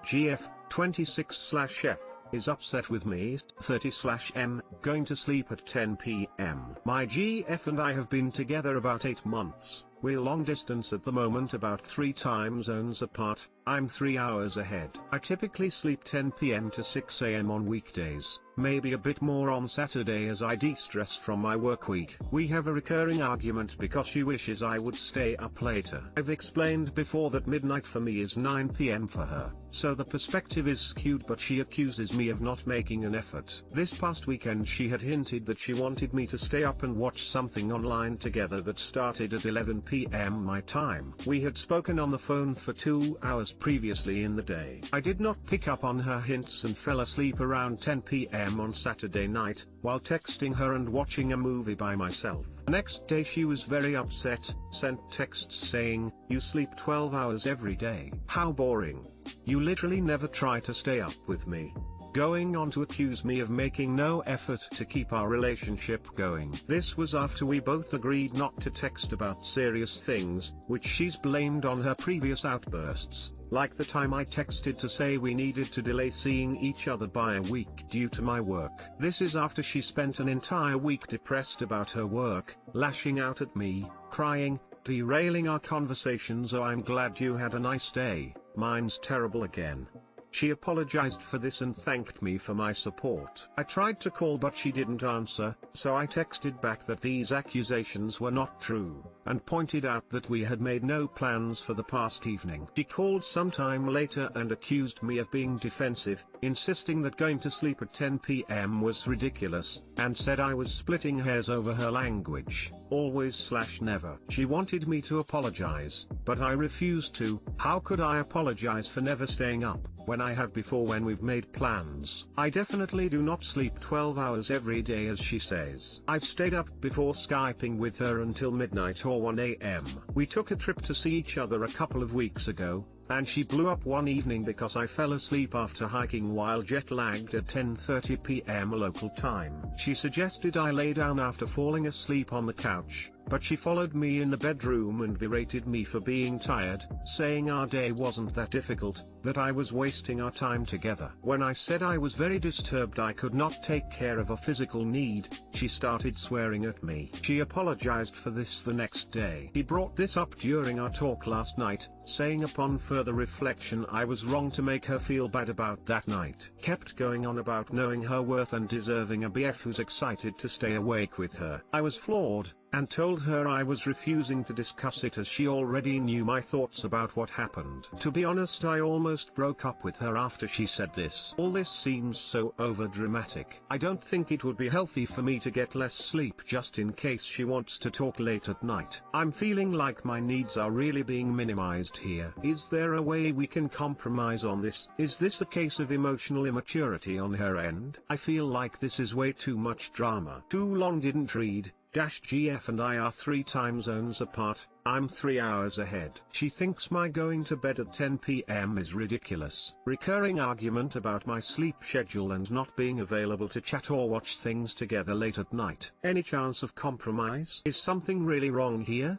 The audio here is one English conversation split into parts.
GF 26/F is upset with me. 30/M going to sleep at 10 p.m. My GF and I have been together about 8 months. We're long distance at the moment, about 3 time zones apart. I'm 3 hours ahead. I typically sleep 10 p.m. to 6 a.m. on weekdays, maybe a bit more on Saturday as I de-stress from my work week. We have a recurring argument because she wishes I would stay up later. I've explained before that midnight for me is 9 p.m. for her, so the perspective is skewed, but she accuses me of not making an effort. This past weekend she had hinted that she wanted me to stay up and watch something online together that started at 11 p.m. my time. We had spoken on the phone for 2 hours previously in the day. I did not pick up on her hints and fell asleep around 10 p.m. on Saturday night, while texting her and watching a movie by myself. The next day she was very upset, sent texts saying, "You sleep 12 hours every day. How boring. You literally never try to stay up with me." Going on to accuse me of making no effort to keep our relationship going. This was after we both agreed not to text about serious things, which she's blamed on her previous outbursts, like the time I texted to say we needed to delay seeing each other by a week due to my work. This is after she spent an entire week depressed about her work, lashing out at me, crying, derailing our conversations. "Oh, I'm glad you had a nice day, mine's terrible again." She apologized for this and thanked me for my support. I tried to call but she didn't answer, so I texted back that these accusations were not true, and pointed out that we had made no plans for the past evening. She called sometime later and accused me of being defensive, insisting that going to sleep at 10 p.m. was ridiculous, and said I was splitting hairs over her language, always/never. She wanted me to apologize, but I refused to. How could I apologize for never staying up, when I have before when we've made plans? I definitely do not sleep 12 hours every day as she says. I've stayed up before Skyping with her until midnight or 1 a.m. We took a trip to see each other a couple of weeks ago, and she blew up one evening because I fell asleep after hiking while jet-lagged at 10:30 p.m. local time. She suggested I lay down after falling asleep on the couch, but she followed me in the bedroom and berated me for being tired, saying our day wasn't that difficult, that I was wasting our time together. When I said I was very disturbed I could not take care of a physical need, she started swearing at me. She apologized for this the next day. He brought this up during our talk last night, saying upon further reflection I was wrong to make her feel bad about that night. Kept going on about knowing her worth and deserving a BF who's excited to stay awake with her. I was floored, and told her I was refusing to discuss it as she already knew my thoughts about what happened. To be honest, I almost broke up with her after she said this. All this seems so overdramatic. I don't think it would be healthy for me to get less sleep just in case she wants to talk late at night. I'm feeling like my needs are really being minimized here. Is there a way we can compromise on this? Is this a case of emotional immaturity on her end? I feel like this is way too much drama. Too long didn't read. GF and I are 3 time zones apart. I'm 3 hours ahead. She thinks my going to bed at 10 p.m. is ridiculous. Recurring argument about my sleep schedule and not being available to chat or watch things together late at night. Any chance of compromise? Is something really wrong here?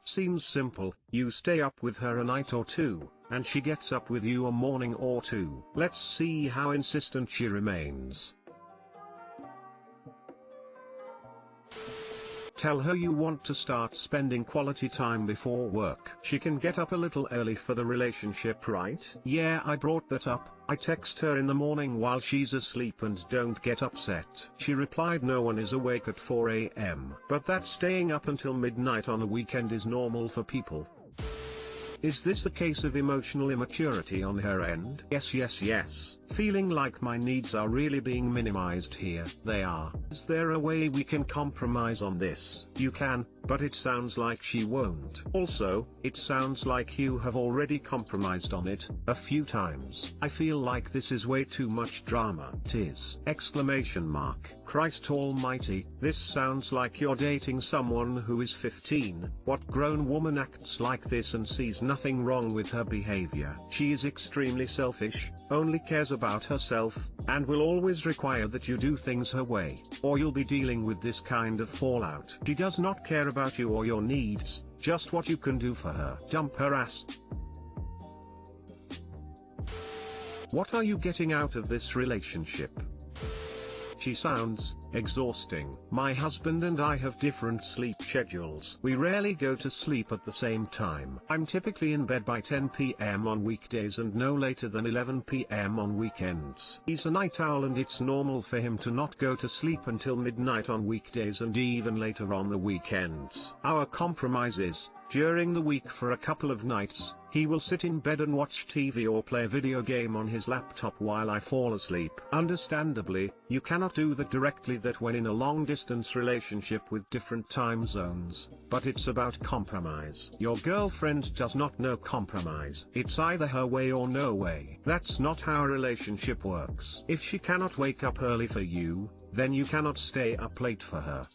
Seems simple. You stay up with her a night or two, and she gets up with you a morning or two. Let's see how insistent she remains. Tell her you want to start spending quality time before work. She can get up a little early for the relationship, right? Yeah, I brought that up. I text her in the morning while she's asleep and don't get upset. She replied no one is awake at 4 a.m. But that staying up until midnight on a weekend is normal for people. Is this a case of emotional immaturity on her end? Yes. Feeling like my needs are really being minimized here. They are. Is there a way we can compromise on this? You can, but it sounds like she won't. Also, it sounds like you have already compromised on it a few times. I feel like this is way too much drama. Tis! Exclamation mark. Christ almighty, this sounds like you're dating someone who is 15. What grown woman acts like this and sees nothing wrong with her behavior? She is extremely selfish, only cares about herself, and will always require that you do things her way, or you'll be dealing with this kind of fallout. She does not care about you or your needs, just what you can do for her. Dump her ass. What are you getting out of this relationship? She sounds exhausting. My husband and I have different sleep schedules. We rarely go to sleep at the same time. I'm typically in bed by 10 p.m. on weekdays and no later than 11 p.m. on weekends. He's a night owl and it's normal for him to not go to sleep until midnight on weekdays and even later on the weekends. Our compromise is, during the week for a couple of nights, he will sit in bed and watch TV or play a video game on his laptop while I fall asleep. Understandably, you cannot do that directly that when in a long-distance relationship with different time zones, but it's about compromise. Your girlfriend does not know compromise. It's either her way or no way. That's not how a relationship works. If she cannot wake up early for you, then you cannot stay up late for her.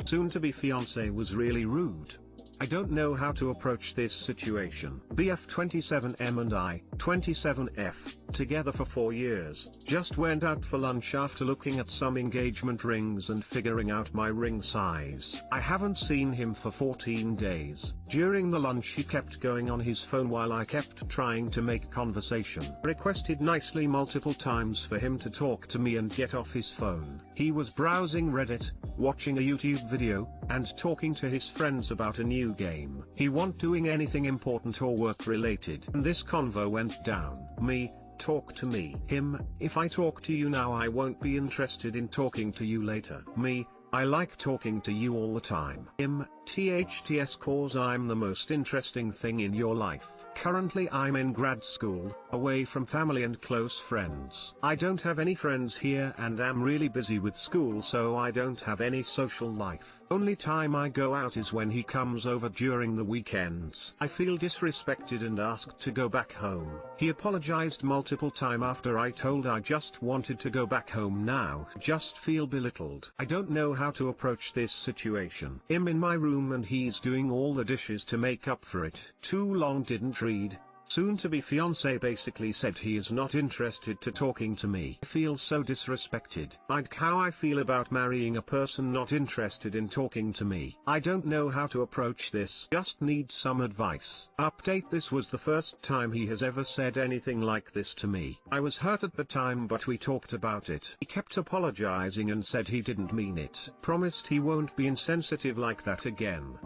Soon-to-be fiancé was really rude. I don't know how to approach this situation. BF 27M and I, 27F, together for 4 years, just went out for lunch after looking at some engagement rings and figuring out my ring size. I haven't seen him for 14 days. During the lunch he kept going on his phone while I kept trying to make conversation. Requested nicely multiple times for him to talk to me and get off his phone. He was browsing Reddit, watching a YouTube video, and talking to his friends about a new game. He wasn't doing anything important or work related. And this convo went down. Me, talk to me. Him, if I talk to you now I won't be interested in talking to you later. Me, I like talking to you all the time. Him, THTS cause I'm the most interesting thing in your life. Currently I'm in grad school, away from family and close friends. I don't have any friends here and am really busy with school so I don't have any social life. Only time I go out is when he comes over during the weekends. I feel disrespected and asked to go back home. He apologized multiple times after I told I just wanted to go back home now. Just feel belittled. I don't know how to approach this situation. I'm in my room and he's doing all the dishes to make up for it. Too long didn't read. Soon-to-be fiancé basically said he is not interested to talking to me. I feel so disrespected. Like how I feel about marrying a person not interested in talking to me. I don't know how to approach this. Just need some advice. Update: this was the first time he has ever said anything like this to me. I was hurt at the time but we talked about it. He kept apologizing and said he didn't mean it. Promised he won't be insensitive like that again.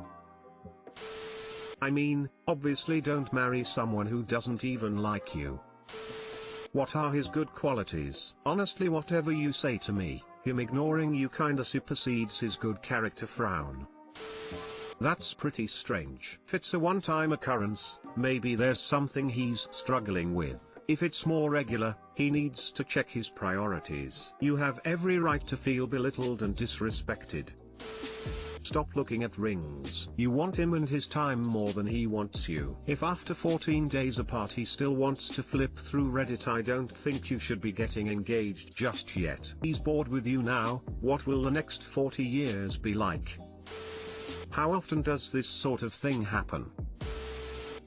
I mean, obviously don't marry someone who doesn't even like you. What are his good qualities? Honestly, whatever you say to me, him ignoring you kinda supersedes his good character. Frown. That's pretty strange. If it's a one-time occurrence, maybe there's something he's struggling with. If it's more regular, he needs to check his priorities. You have every right to feel belittled and disrespected. Stop looking at rings. You want him and his time more than he wants you. If after 14 days apart he still wants to flip through Reddit, I don't think you should be getting engaged just yet. He's bored with you now. What will the next 40 years be like? How often does this sort of thing happen?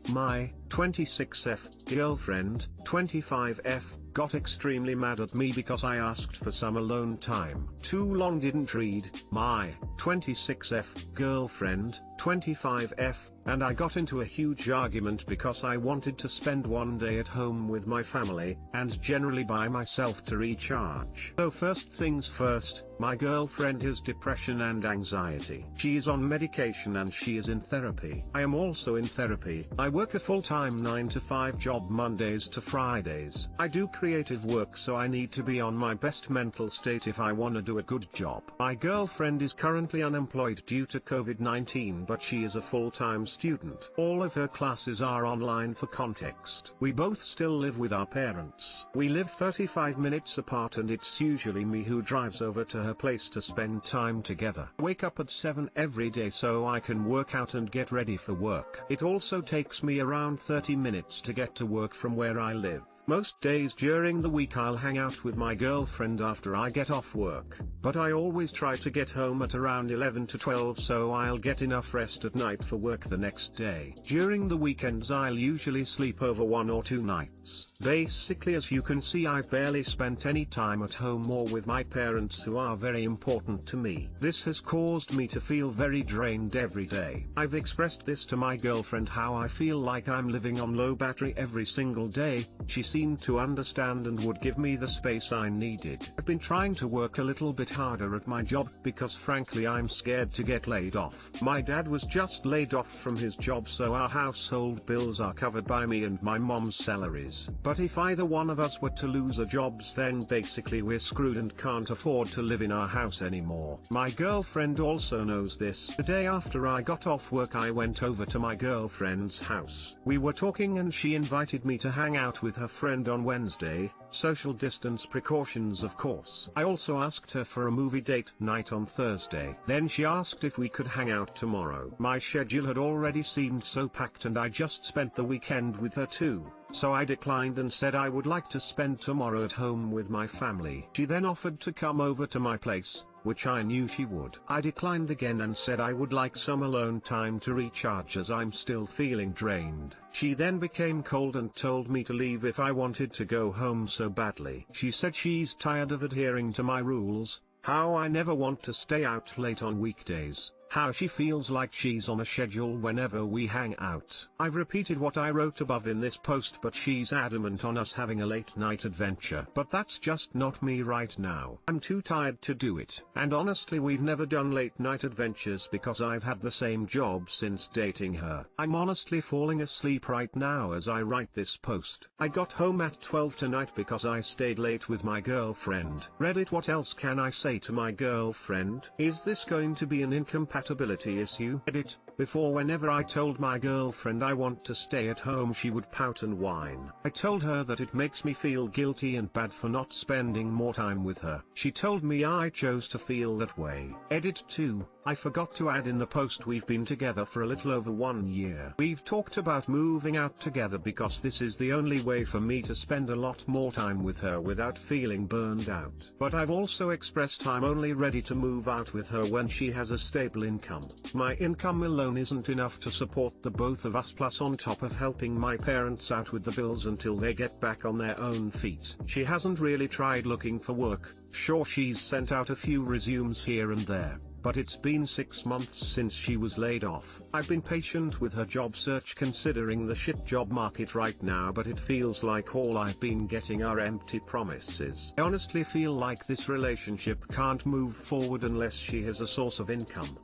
My 26F girlfriend, 25F, got extremely mad at me because I asked for some alone time. Too long didn't read. My 26F girlfriend, 25F, and I got into a huge argument because I wanted to spend one day at home with my family, and generally by myself to recharge. So first things first, my girlfriend has depression and anxiety. She is on medication and she is in therapy. I am also in therapy. I work a full-time 9-to-5 job Mondays to Fridays. I do creative work so I need to be on my best mental state if I wanna do a good job. My girlfriend is currently unemployed due to COVID-19 but she is a full-time student. All of her classes are online. For context, we both still live with our parents. We live 35 minutes apart and it's usually me who drives over to her place to spend time together. Wake up at 7 every day so I can work out and get ready for work. It also takes me around 30 minutes to get to work from where I live. Most days during the week I'll hang out with my girlfriend after I get off work, but I always try to get home at around 11 to 12 so I'll get enough rest at night for work the next day. During the weekends I'll usually sleep over 1 or 2 nights. Basically, as you can see, I've barely spent any time at home or with my parents, who are very important to me. This has caused me to feel very drained every day. I've expressed this to my girlfriend, how I feel like I'm living on low battery every single day. She seemed to understand and would give me the space I needed. I've been trying to work a little bit harder at my job because frankly I'm scared to get laid off. My dad was just laid off from his job, so our household bills are covered by me and my mom's salaries. But if either one of us were to lose our jobs, then basically we're screwed and can't afford to live in our house anymore. My girlfriend also knows this. The day after I got off work I went over to my girlfriend's house. We were talking and she invited me to hang out with her friend on Wednesday, social distance precautions of course. I also asked her for a movie date night on Thursday. Then she asked if we could hang out tomorrow. My schedule had already seemed so packed and I just spent the weekend with her too. So I declined and said I would like to spend tomorrow at home with my family. She then offered to come over to my place, which I knew she would. I declined again and said I would like some alone time to recharge as I'm still feeling drained. She then became cold and told me to leave if I wanted to go home so badly. She said she's tired of adhering to my rules, how I never want to stay out late on weekdays, how she feels like she's on a schedule whenever we hang out. I've repeated what I wrote above in this post, but she's adamant on us having a late night adventure. But that's just not me right now. I'm too tired to do it. And honestly, we've never done late night adventures because I've had the same job since dating her. I'm honestly falling asleep right now as I write this post. I got home at 12 tonight because I stayed late with my girlfriend. Reddit: what else can I say to my girlfriend? Is this going to be an incompatibility issue? Edit: before, whenever I told my girlfriend I want to stay at home, she would pout and whine. I told her that it makes me feel guilty and bad for not spending more time with her. She told me I chose to feel that way. Edit 2: I forgot to add in the post we've been together for a little over 1 year. We've talked about moving out together because this is the only way for me to spend a lot more time with her without feeling burned out. But I've also expressed I'm only ready to move out with her when she has a stable income. My income alone isn't enough to support the both of us, plus on top of helping my parents out with the bills until they get back on their own feet. She hasn't really tried looking for work. Sure, she's sent out a few resumes here and there, but it's been 6 months since she was laid off. I've been patient with her job search considering the shit job market right now, but it feels like all I've been getting are empty promises. I honestly feel like this relationship can't move forward unless she has a source of income.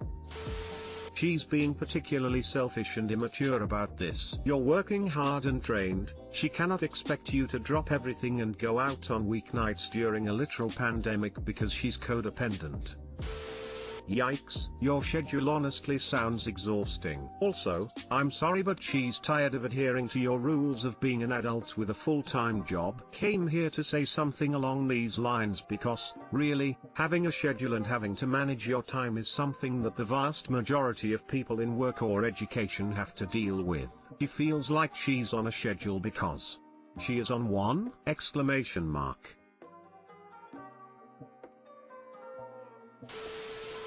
She's being particularly selfish and immature about this. You're working hard and drained. She cannot expect you to drop everything and go out on weeknights during a literal pandemic because she's codependent. Yikes, your schedule honestly sounds exhausting. Also, I'm sorry, but she's tired of adhering to your rules of being an adult with a full-time job. Came here to say something along these lines because, really, having a schedule and having to manage your time is something that the vast majority of people in work or education have to deal with. She feels like she's on a schedule because she is on one! Exclamation mark.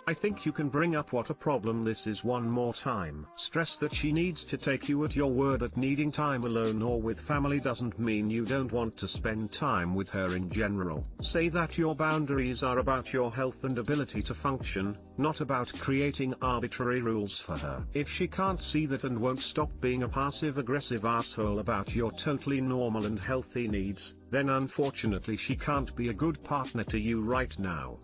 I think you can bring up what a problem this is one more time. Stress that she needs to take you at your word that needing time alone or with family doesn't mean you don't want to spend time with her in general. Say that your boundaries are about your health and ability to function, not about creating arbitrary rules for her. If she can't see that and won't stop being a passive-aggressive asshole about your totally normal and healthy needs, then unfortunately she can't be a good partner to you right now.